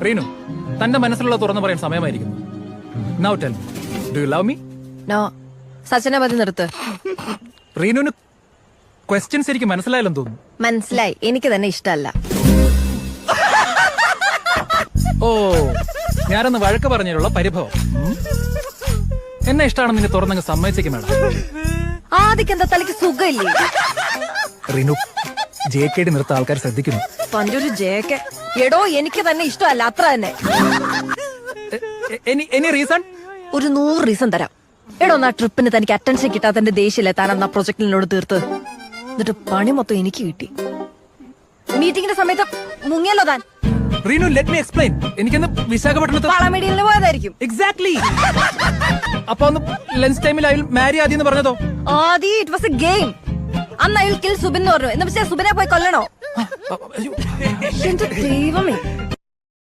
റീനു, തന്റെ മനസ്സിലുള്ള തുറന്നു പറയാൻ സമയമായിരിക്കുന്നു. Now tell me, do you love me? No. സച്ചിനെ മതി നിർത്ത്. റീനുവിന് ക്വസ്റ്റ്യൻസ് എനിക്ക് മനസ്സിലായാലെന്ന് തോന്നുന്നു. മനസ്സിലായി, എനിക്ക് തന്നെ ഇഷ്ടമല്ല. ഓ, ഞാനൊന്ന് വഴക്ക് പറഞ്ഞതിലുള്ള പരിഭവം. എന്നെ ഇഷ്ടമാണെന്ന് നിന്നെ തുറന്നങ്ങ് സമ്മതിച്ചേക്കും മേഡം. ആദ്യം എന്താ തലയ്ക്ക് സുഖമില്ലേ? റീനു, JKD നിർത്ത ആൾക്കാർ ശ്രദ്ധിക്കുന്നു. തന്റെ ഒരു ജേക്കെ. എടോ, എനിക്ക് തന്നെ ഇഷ്ടമല്ല, അത്ര തന്നെ. Any reason? ഒരു 100 റീസൺ തരാം. എടോ, ആ ട്രിപ്പിന് തനിക്ക് അറ്റൻഷൻ കിട്ടാത്തന്റെ ദേഷ്യല്ലേ താൻ അന്ന് ആ പ്രൊജക്ടിനോട് തീർത്ത്. എന്നിട്ട് പണി മൊത്തം എനിക്ക് കിട്ടി. മീറ്റിംഗിന്റെ സമയത്ത് മുങ്ങിയല്ലോ താൻ. Reenu, let me explain. എനിക്കൊന്ന് വിശാഖപട്ടണത്ത് വളമേടിയിൽ പോയതായിരിക്കും. എക്സാക്ട്ലി. അപ്പൊ ഒന്ന് ലഞ്ച് ടൈമിൽ അയാൾ മാരി ആദ്യം എന്ന് പറഞ്ഞതോ? ആദ്യം ഇറ്റ് വാസ് എ ഗെയിം. അന്ന് അയാൾ കിൽ സുബിൻ എന്ന് പറഞ്ഞു. എന്ന് വെച്ചാൽ സുബിനെ പോയി കൊല്ലണോ? എന്റെ ദൈവമേ.